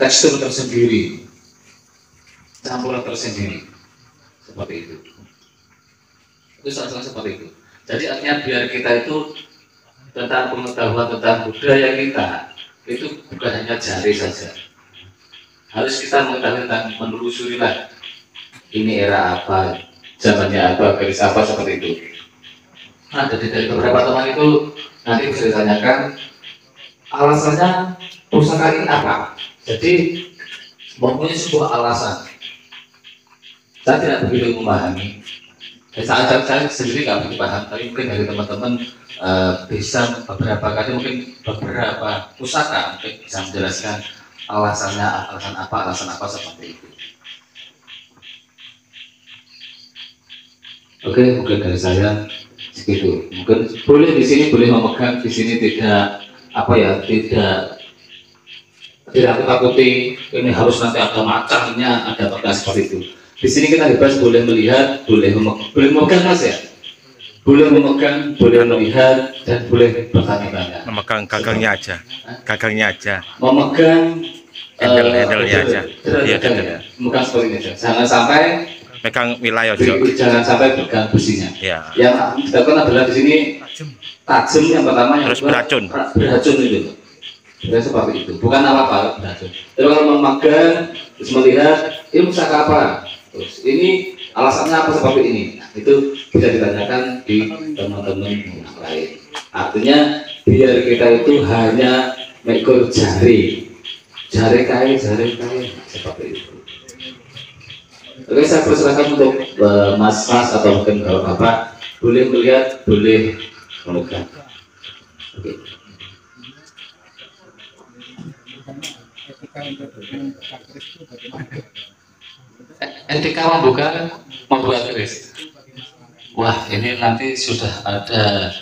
tekstur tersendiri, campuran tersendiri, seperti itu. Itu salah seperti itu. Jadi artinya biar kita itu tentang pengetahuan tentang budaya kita itu bukan hanya jari saja. Harus kita mengetahui tentang menelusuri lah. Ini era apa, zamannya apa, garis apa, seperti itu. Nah, jadi dari beberapa teman itu nanti bisa ditanyakan alasannya pusaka ini apa. Jadi mempunyai sebuah alasan. Saya tidak begitu memahami. Saat saya sendiri nggak begitu paham, tapi mungkin dari teman-teman bisa beberapa kali, mungkin beberapa pusaka mungkin bisa menjelaskan alasannya, alasan apa seperti itu. Oke, mungkin dari saya segitu. Mungkin boleh di sini boleh memegang, di sini tidak tidak takuti ini harus nanti ada macamnya, ada bekas seperti itu. Di sini kita bebas boleh melihat, boleh memegang mas ya, boleh memegang, boleh melihat, dan boleh bertanya-tanya. Memegang gagangnya aja, Memegang handle-nya aja. Iya, memegang seperti ini aja. Jangan sampai megang wilayah jangan sampai pegang besinya. Ya. Yang dilakukan adalah di sini tajam yang pertama, yang terus kedua beracun itu. Jadi seperti itu, bukan apa-apa beracun. Tapi kalau memegang, terus melihat ini pusaka apa, terus ini alasannya apa seperti ini, nah, itu bisa ditanyakan di teman-teman yang lain. Artinya biar kita itu hanya mengukur jari kain seperti itu. Oke, saya persilakan untuk mas-mas atau mungkin bapak boleh melihat, boleh memegang. Oke. Etika membuat keris. Wah, ini nanti sudah ada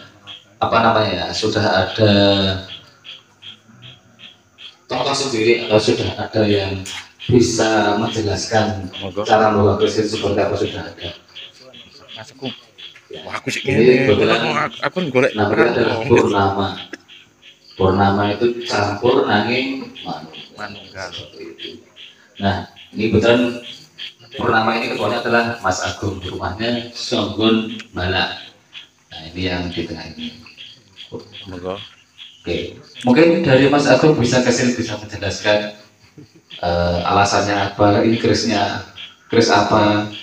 sudah ada tokoh sendiri atau sudah ada yang bisa menjelaskan cara membuat keris itu seperti apa, sudah ada. Wah, aku sih ini kebetulan namanya adalah purnama. Purnama itu campur nanging manunggal seperti itu. Nah, ini betulan purnama ini ketuanya adalah Mas Agung, rumahnya Songgon Bala. Nah, ini yang di tengah ini. Oke, mungkin dari Mas Agung bisa menjelaskan alasannya apa, ini keris apa,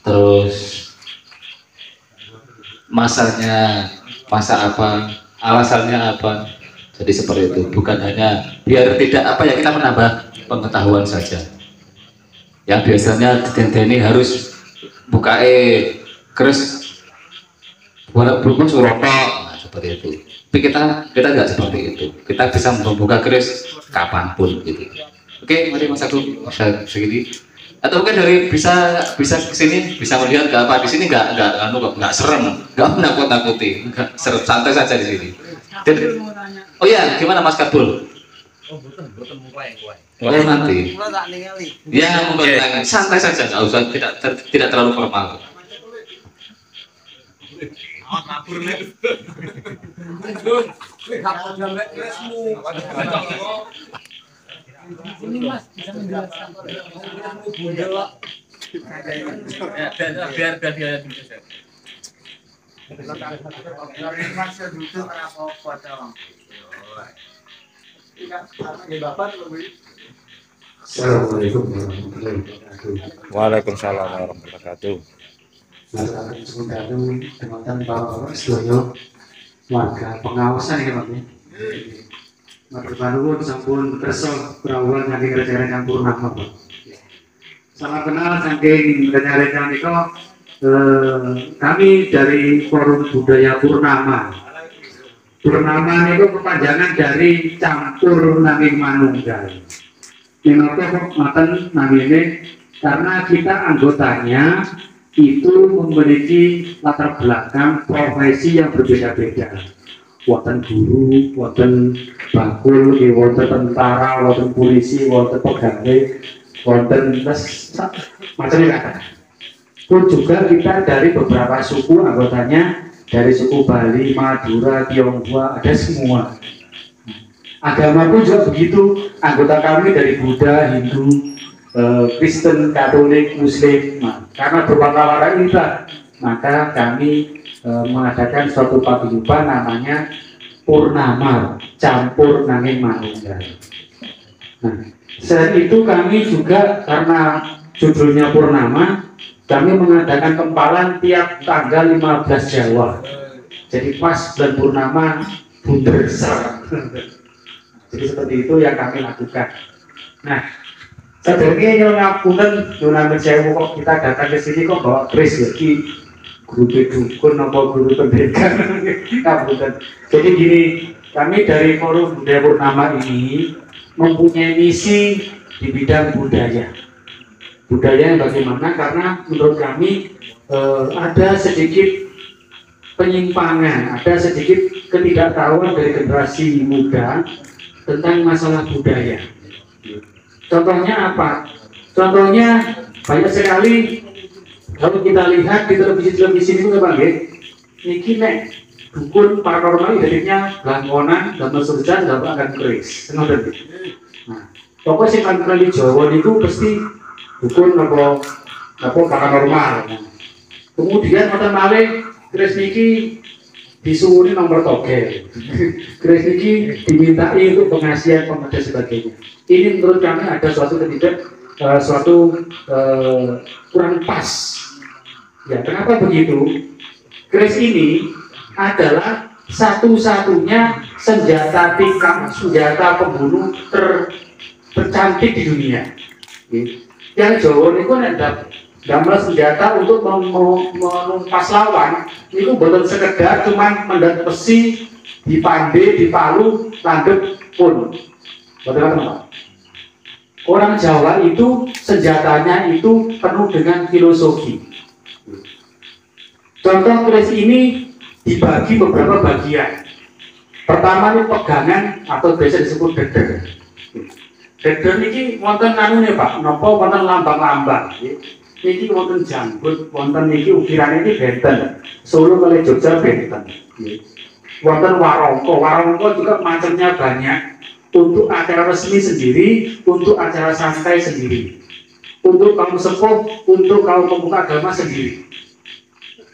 terus masanya masa apa, alasannya apa. Jadi seperti itu, bukan hanya biar tidak kita menambah pengetahuan saja. Yang biasanya ini harus buka keris walaupun suroto, nah, seperti itu. Tapi kita nggak seperti itu. Kita bisa membuka keris kapanpun gitu. Oke, mari Mas Agung bisa segini. Atau mungkin dari bisa kesini, bisa melihat nggak apa di sini nggak serem, nggak menakut-nakuti, nggak serem, santai saja di sini. Dan, oh iya, gimana Mas Kabul? Oh nanti. Ya, mungkin santai saja, nggak usah, tidak terlalu formal. Ini Mas bisa menjelaskan biar dia dulu. Assalamualaikum warahmatullahi wabarakatuh. Waalaikumsalam warahmatullahi wabarakatuh. Teman-teman bapak sedoyo warga pengawasan ya Pak. Matur panuwun sampun kersa berawal saking rencana purnama Pak. Salam kenal saking rencana niko kami dari Forum Budaya Purnama. Purnama itu kepanjangan dari campur nanging manunggal. Kenapa kok maten namine? Karena kita anggotanya itu memiliki latar belakang profesi yang berbeda-beda. Wonten guru, wonten bakul, wonten tentara, wonten polisi, wonten pegawai, wonten macam-macam. Pun juga kita dari beberapa suku anggotanya, dari suku Bali, Madura, Tionghoa, ada semua. Agama pun juga begitu. Anggota kami dari Buddha, Hindu, Kristen, Katolik, Muslim. Nah, karena berwarna-warna ini maka kami mengadakan suatu paguyuban namanya Purnama, campur nanging manunggal. Nah, selain itu kami juga karena judulnya Purnama, kami mengadakan kempalan tiap tanggal 15 Jawa. Jadi pas bulan Purnama bunder ser. Jadi seperti itu yang kami lakukan. Nah, sebenarnya yang ngapunten nyuwun sewu kok kita datang ke sini kok bawa keris ya ki guru dukun apa guru pendeta. Ngapunten. Jadi gini, kami dari Forum Budaya Purnama ini mempunyai misi di bidang budaya. Budaya yang bagaimana? Karena menurut kami ada sedikit penyimpangan, ada sedikit ketidaktahuan dari generasi muda tentang masalah budaya. Contohnya apa? Contohnya banyak sekali kalau kita lihat di televisi itu apa nggih? Niki nek dukun paranormal identiknya langkonan, damel surjan, damel akan keris. Ngoten iki. Nah, pokoknya sing kan di Jawa niku pasti dukun apa paranormal. Nah, kemudian wonten malih keris niki disuwuni nomor togel. Keris niki dimintai untuk pengasihan dan sebagainya. Ini menurut kami ada suatu kurang pas. Ya, kenapa begitu? Keris ini adalah satu-satunya senjata tikam, senjata pembunuh tercantik di dunia. Yang Jawa itu ada damel senjata untuk menumpas lawan. Itu bukan sekedar cuman mendat besi, dipande, dipalu, landep pun. Betul-betul. Orang Jawa itu senjatanya itu penuh dengan filosofi. Contoh keris ini dibagi beberapa bagian. Pertama ini pegangan atau biasa disebut deder. Deder ini wonten anune Pak, napa wonten lambang-lambang. Niki wonten janggut, wonten niki ukiran ini benten. Solo kali Jogja benten. Wonten warongko, warongko juga macamnya banyak. Untuk acara resmi sendiri, untuk acara santai sendiri, untuk kaum sepuh, untuk kaum pemuka agama sendiri.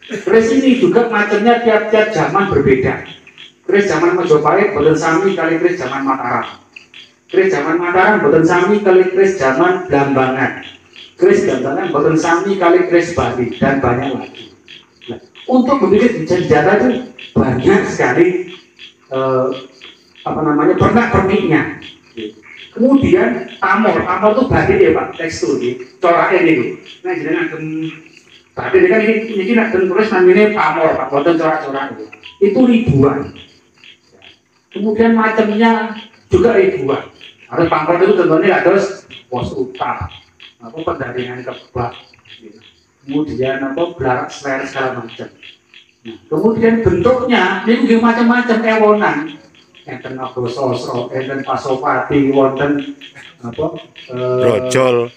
Keris ini juga macamnya tiap-tiap zaman berbeda. Keris zaman Majapahit boten sami kali keris zaman Mataram. Keris zaman Mataram boten sami kali keris zaman Blambangan. Keris Blambangan boten sami kali keris Bali dan banyak lagi. Nah, untuk memilih senjata itu banyak sekali pernak-perniknya. Kemudian pamor itu batik ya Pak, tekstur coraknya ini. Nah jadi batik kan ini nak tulis namanya pamor Pak, boten corak-corak itu ribuan. Kemudian macamnya juga ribuan. Harus pamor itu tentunya harus pos utang, pendaringan kebak, kemudian belarak seler segala macam. Nah, kemudian bentuknya ini juga macam-macam ewonan. Enten sosro, enten pasopati, wonten brojol,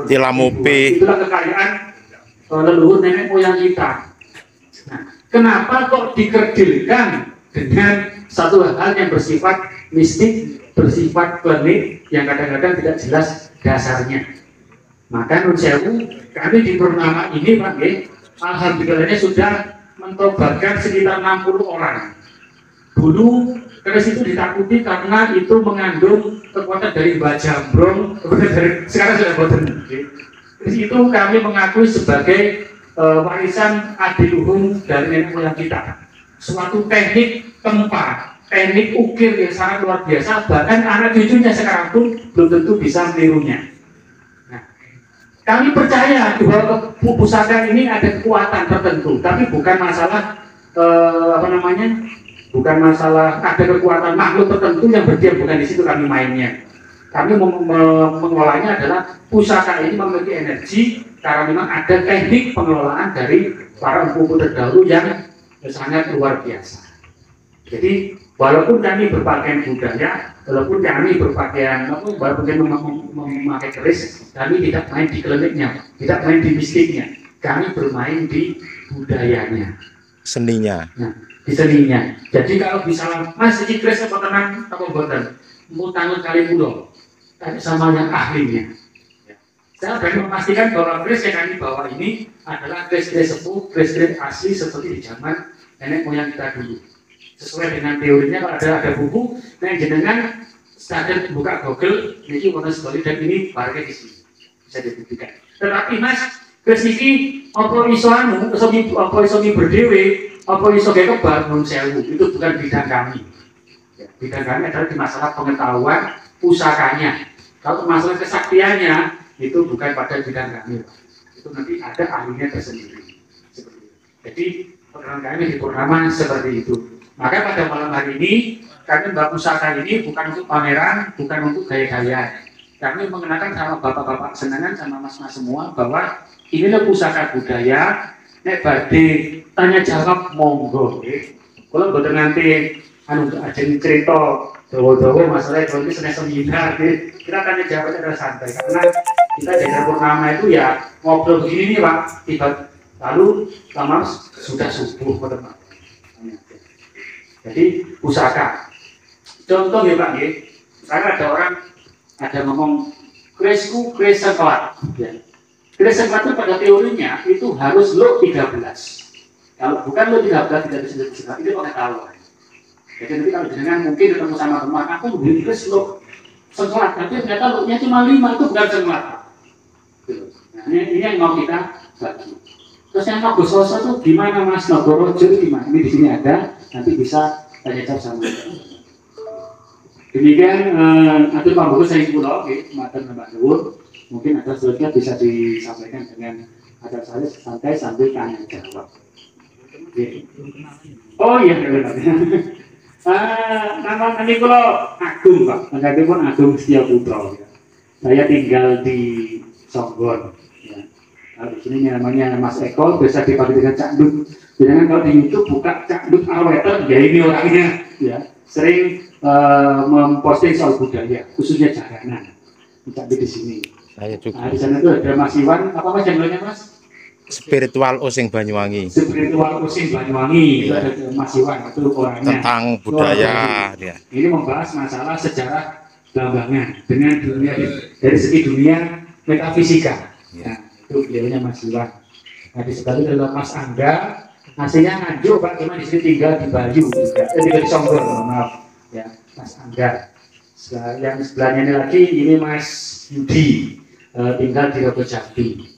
tilamupi. Itulah kekayaan leluhur nenek moyang kita. Nah, kenapa kok dikerdilkan dengan satu hal yang bersifat mistik, bersifat klinik, yang kadang-kadang tidak jelas dasarnya? Maka menurut saya, kami di Purnama ini Pak, alhamdulillahnya sudah mentobatkan sekitar 60 orang. Dulu keris itu ditakuti karena itu mengandung kekuatan dari Mbah Jambrong, sekarang sudah boten. Keris itu kami mengakui sebagai warisan adiluhung dari nenek moyang kita. Suatu teknik tempa, teknik ukir yang sangat luar biasa, bahkan anak cucunya sekarang pun belum tentu bisa menirunya. Nah, kami percaya bahwa pusaka ini ada kekuatan tertentu, tapi bukan masalah bukan masalah ada kekuatan makhluk tertentu yang berdiam, bukan di situ kami mainnya. Kami mengelolanya adalah pusaka ini memiliki energi karena memang ada teknik pengelolaan dari para empu terdahulu yang sangat luar biasa. Jadi walaupun kami berpakaian budaya, walaupun kami memakai keris, kami tidak main di kliniknya, tidak main di mistiknya, kami bermain di budayanya, seninya. Nah, di seninya. Jadi kalau misalnya Mas iki kris apa tenang apa mboten, mu tangan kali pulau, tanya sama yang ahlinya. Saya berani memastikan bahwa kris yang kami bawa ini adalah kris-kris sepuh, kris-kris asli seperti di zaman nenek moyang kita dulu. Sesuai dengan teorinya, kalau ada buku, yang jenengan sadar buka Google, ini warna sekali dan ini barangnya di sini bisa dibuktikan. Tetapi Mas, kris ini apa iso anu, apa iso berdewe, apa iso kayak kebar nun sewu, itu bukan bidang kami. Ya, bidang kami adalah di masalah pengetahuan pusakanya. Kalau masalah kesaktiannya itu bukan pada bidang kami, itu nanti ada ahlinya tersendiri. Jadi program kami di Purnama seperti itu. Maka pada malam hari ini kami Mbak Pusaka ini bukan untuk pameran, bukan untuk gaya-gaya. Kami mengenalkan sama bapak-bapak senangan sama mas-mas semua bahwa inilah pusaka budaya. Nek badhe tanya jawab monggo. Kalau betul nanti anu ajeng cerita dawa-dawa masalah itu seneng seminar, kita tanya jawab adalah santai karena kita di Purnama itu ya ngobrol begini nih Pak, tiba lalu lama sudah subuh teman. Jadi pusaka. Contoh ya Pak, sekarang ada orang ada ngomong kresku kres sekelat. Ya. Kres sekelat itu pada teorinya itu harus lo 13. Kalau bukan lo 13 tidak bisa disebut itu pengetahuan. Jadi nanti kalau jenengan mungkin ketemu sama teman, aku beli kres lo sekelat, tapi ternyata lo nya cuma 5 itu bukan sekelat. Nah, ini yang mau kita bagi. Terus yang Agus Soso itu gimana Mas Nogorojo itu gimana? Ini di sini ada, nanti bisa tanya jawab sama. Demikian atur pambuku saya pulau, matur Mbak Nur. Mungkin ada selanjutnya bisa disampaikan dengan agar saya santai sambil tanya jawab. Oh iya benar. Nama kami pulau Agung Pak, nama pun Agung Setia Putra. Saya tinggal di Songgon. Nah, di sini namanya Mas Eko, biasa dipanggil dengan Cak Dut. Jangan kalau di YouTube buka Cak Dut Alweter, ya ini orangnya, ya sering memposting soal budaya, khususnya jaranan. Cak Dut di sini. Saya juga. Nah, di sana itu ada Mas Iwan, apa Mas janggalnya Mas? Spiritual Osing Banyuwangi. Spiritual Osing Banyuwangi, itu ada Mas Iwan, itu orangnya. Tentang budaya, ya. Ini membahas masalah sejarah Blambangan dengan dunia dari segi dunia metafisika. Nah, itu beliaunya Mas Iwan. Nah di sebelah itu adalah Mas Angga, aslinya Nganjuk Pak, cuma di sini tinggal di Bayu, tinggal di Songgon, maaf ya Mas Angga. Yang sebelahnya ini lagi ini Mas Yudi, tinggal di Rogo Jambi.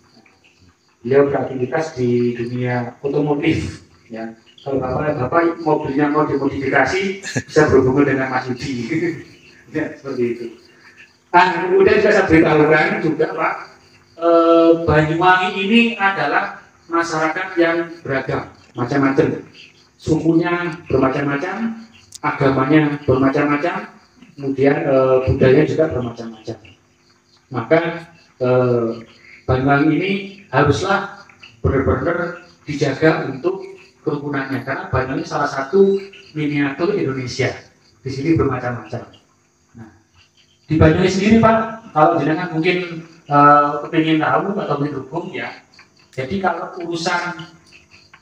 Beliau beraktivitas di dunia otomotif. Ya, kalau bapak mobilnya mau dimodifikasi bisa berhubungan dengan Mas Yudi. Ya seperti itu. Ah kemudian juga saya beritahukan juga Pak. Banyuwangi ini adalah masyarakat yang beragam, macam-macam, sukunya bermacam-macam, agamanya bermacam-macam, kemudian budaya juga bermacam-macam. Maka Banyuwangi ini haruslah benar-benar dijaga untuk kerunannya, karena Banyuwangi salah satu miniatur Indonesia. Di sini bermacam-macam. Nah, di Banyuwangi sendiri Pak, kalau jenengan mungkin kepingin tahu atau mendukung ya. Jadi kalau urusan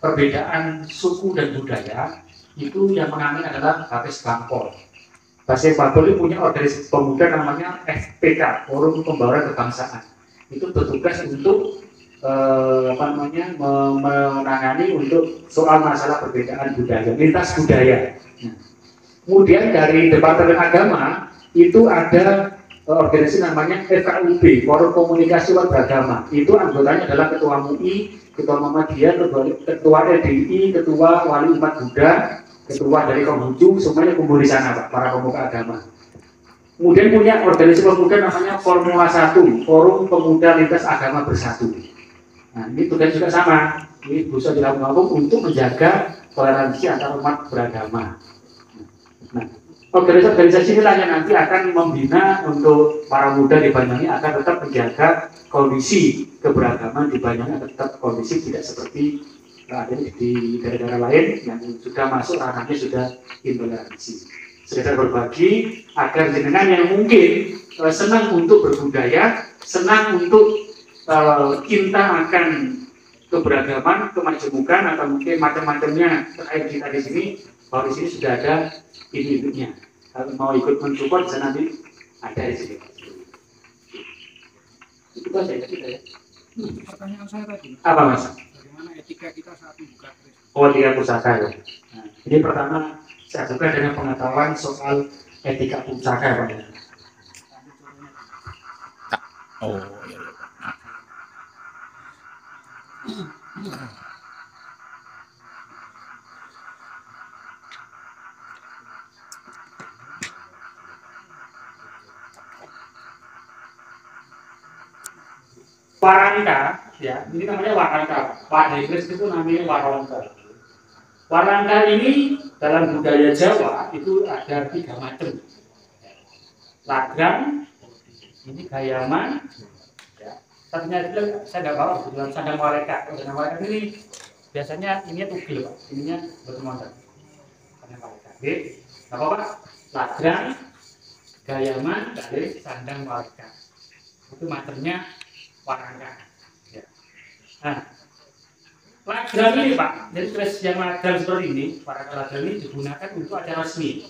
perbedaan suku dan budaya itu yang mengambil adalah Bapes Bangpol. Bapes Bangpol itu punya organisasi pemuda namanya FPK, Forum Pembauran Kebangsaan. Itu bertugas untuk menangani untuk soal masalah perbedaan budaya, lintas budaya. Nah, kemudian dari Departemen Agama itu ada organisasi namanya FKUB, Forum Komunikasi Umat Beragama. Itu anggotanya adalah Ketua MUI, Ketua Muhammadiyah, Ketua LDI, Ketua Wali Umat Buddha, Ketua dari Konghucu, semuanya kumpul di sana Pak, para pemuka agama. Kemudian punya organisasi pemuda namanya Formula 1, Forum Pemuda Lintas Agama Bersatu. Nah ini tugas juga sama, ini bisa dilakukan untuk menjaga toleransi antar umat beragama. Nah, organisasi inilah yang nanti akan membina untuk para muda di Banyuwangi agar tetap menjaga kondisi keberagaman di Banyuwangi agar tetap kondisi tidak seperti ada di daerah-daerah lain yang sudah masuk ranahnya sudah intoleransi. Sekedar berbagi agar jenengan yang mungkin senang untuk berbudaya, senang untuk cinta akan keberagaman, kemajemukan atau mungkin macam-macamnya terkait kita di sini, bahwa di sini sudah ada ibu-ibunya. Kalau mau ikut mensupport bisa nanti ada di sini. Itu aja kita ya. Pertanyaan saya tadi, Apa Mas? bagaimana etika kita saat membuka kris? Oh, tiga pusaka ya. Nah, jadi pertama saya buka dengan pengetahuan soal etika pusaka Pak. Oh, iya. Warangka, ya, ini namanya warangka. Pada Inggris itu namanya warangka. Warangka ini dalam budaya Jawa itu ada 3 macam. Lagrang, ini gayaman, ya. Satunya itu saya nggak bawa dalam sandang malaikat. Sandang malaikat ini biasanya ininya tugel, Pak. Ininya bertemankan. Sandang malaikat. Oke, nggak apa-apa. Lagrang, gayaman, dari sandang malaikat. Itu macamnya warangka. Ya. Nah, lagrang ini Pak, jadi keris yang lagrang seperti ini, warangka lagrang ini digunakan untuk acara resmi.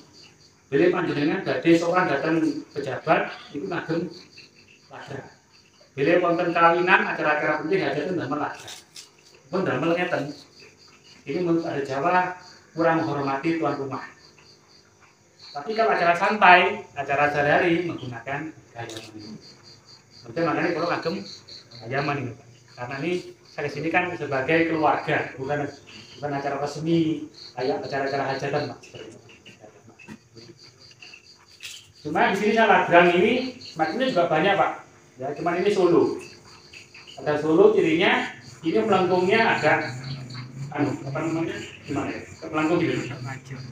Jadi panjenengan badhe seorang datang pejabat itu ngagem lagrang. Bila wonten kawinan acara-acara penting ada itu damel lagrang. Pun damel ngeten. Ini menurut ada Jawa kurang menghormati tuan rumah. Tapi kalau acara santai, acara sehari-hari menggunakan gayaman ini. Makanya kalau ngagem gayaman ini, karena ini saya kesini kan sebagai keluarga, bukan acara resmi kayak acara-acara hajatan Pak. Cuma di sini lagrang ini macamnya juga banyak Pak. Ya, cuman ini Solo. Ada Solo cirinya ini melengkungnya agak apa namanya? Gimana ya? Melengkung gitu.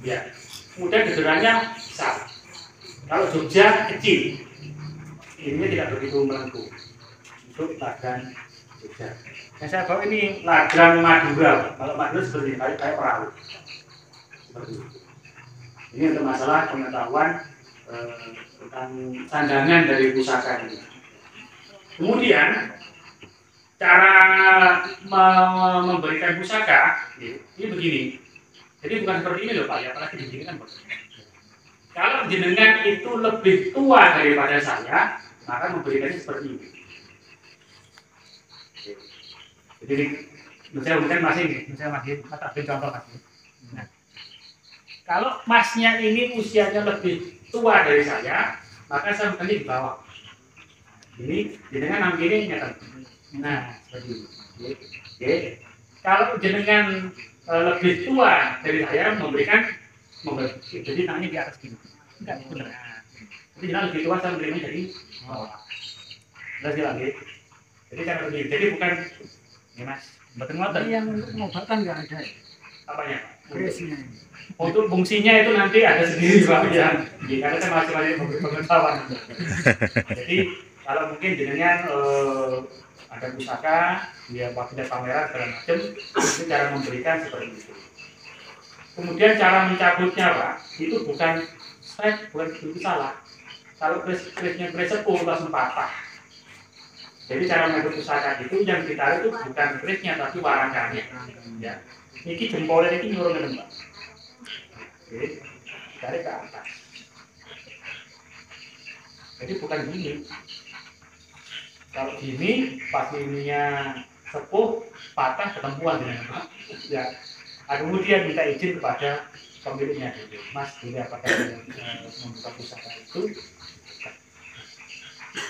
Ya. Kemudian gederannya besar. Kalau Jogja kecil. Ini tidak begitu melengkung. Untuk lagrang Jogja. Yang saya bawa ini lagrang Madura. Kalau Madura seperti kayak perahu. Seperti itu. Ini untuk masalah pengetahuan tentang sandangan dari pusaka ini. Kemudian cara memberikan pusaka ini begini. Jadi bukan seperti ini loh Pak, ya apalagi di sini kan. Kalau jenengan itu lebih tua daripada saya, maka memberikannya seperti ini. Jadi saya mungkin masih contoh Mas. Nah, kalau masnya ini usianya lebih tua dari saya, maka saya mungkin di bawah. Ini jenengan ini nyata. Nah, seperti ini. Oke. Kalau jenengan lebih tua dari saya memberi. Jadi tangannya di atas gini. Enggak benar. Jadi jenengan lebih tua saya memberinya dari bawah. Jelas ya lagi. Jadi cara begini. Jadi bukan ini Mas, betul ngoten. Yang untuk pengobatan nggak ada. Apanya? Krisnya. Untuk fungsinya itu nanti ada sendiri Pak ya. Karena saya masih banyak pengetahuan. Jadi kalau mungkin jenengan ada pusaka, dia pakai pameran segala macam, itu cara memberikan seperti itu. Kemudian cara mencabutnya Pak, itu bukan strike, bukan itu salah. Kalau krisnya sepuh langsung patah. Jadi cara mencabut pusaka itu yang ditarik itu bukan krisnya tapi warangkanya. Ya. Ini jempolnya ini nyuruh Pak. Oke, tarik ke atas. Jadi bukan gini. Kalau gini, pas ininya sepuh, patah ketempuan dengan Pak. Ya. Kemudian minta izin kepada pemiliknya. Mas, ini apakah membuka pusaka itu?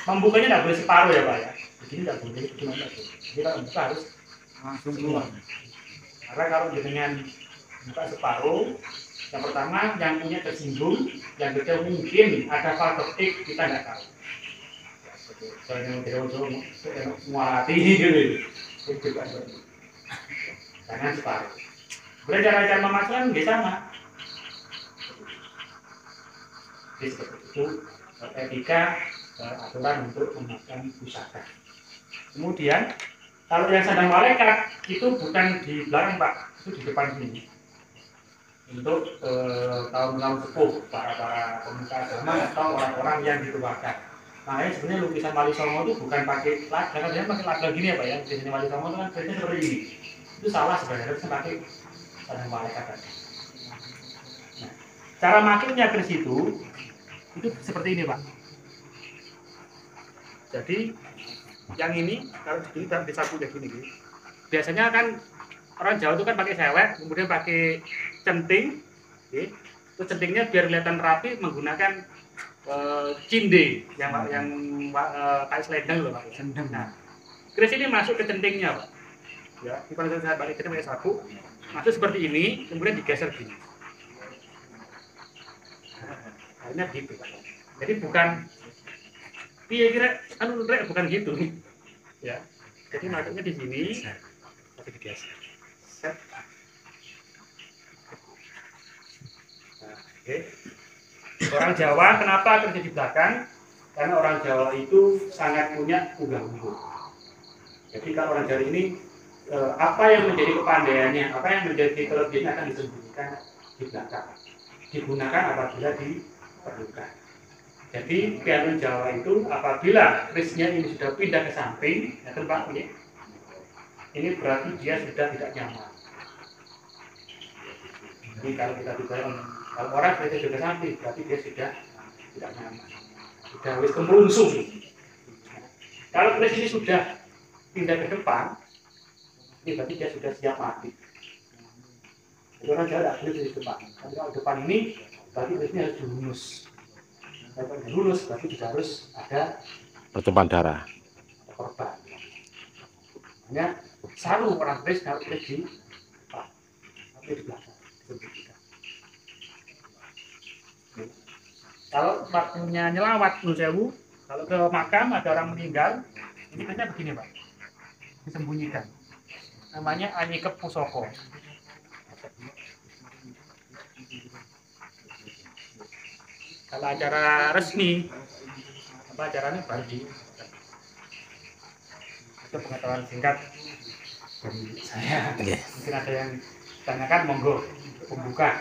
Membukanya tidak boleh separuh ya Pak ya. Begini tidak boleh, cuma tidak boleh. Jadi kalau membuka harus langsung keluar. Karena kalau dengan buka separuh, yang pertama yang punya tersinggung, yang kedua mungkin ada faktor X kita nggak tahu. Soalnya tidak mualati gitu. Jangan separuh. Kemudian cara memasukkan dia sama. Jadi seperti itu etika aturan untuk memasukkan pusaka. Kemudian kalau yang sandang malaikat itu bukan di belakang Pak, itu di depan sini. Untuk kaum sepuh, para pemuka agama atau orang-orang yang dituakan. Makanya sebenarnya lukisan Wali Songo itu bukan pakai laga, kan dia pakai laga gini ya Pak ya. Lukisan Wali Songo itu kan kayaknya seperti ini. Itu salah sebenarnya, harusnya pakai sarang malaikat tadi. Nah, cara makainya keris itu seperti ini Pak. Jadi yang ini kalau disapu kayak gini, gitu. Biasanya kan orang Jawa itu kan pakai sewek, kemudian pakai centing, gitu. Terus centingnya biar kelihatan rapi menggunakan cinde yang kayak selendang loh Pak. Sendang. Nah, keris ini masuk ke centingnya Pak. Ya, kalau saya balik kita pakai sapu, masuk seperti ini, kemudian digeser gini. Akhirnya gitu Pak. Jadi bukan kira bukan gitu. Ya. Jadi masuknya di sini, tapi digeser. Set. Nah, oke. Orang Jawa kenapa kerja di belakang? Karena orang Jawa itu sangat punya unggah-ungguh. Jadi kalau orang Jawa ini apa yang menjadi kepandaiannya, apa yang menjadi kelebihan akan disembunyikan di belakang. Digunakan apabila diperlukan. Jadi piano Jawa itu apabila kerisnya ini sudah pindah ke samping, ya Pak ini, ini berarti dia sudah tidak nyaman. Jadi kalau kita bicara kalau orang sudah ke samping, berarti dia sudah tidak nyaman, sudah wis kemerungsung. Kalau keris ini sudah pindah ke depan, ini berarti dia sudah siap mati. Jadi orang Jawa tidak boleh di depan. Kalau depan ini, berarti kerisnya harus dihunus. Kalau dihunus, berarti juga harus ada Pertumpahan darah. korban. Hanya selalu orang keris kalau keris di depan, tapi di belakang. Kalau waktunya nyelawat Nun Sewu, kalau ke makam ada orang meninggal, ini biasanya begini Pak, disembunyikan. Namanya Anyikep Pusoko. Kalau acara resmi, apa acaranya bagi. Itu pengetahuan singkat dari saya. Oke. Mungkin ada yang tanyakan, monggo pembuka.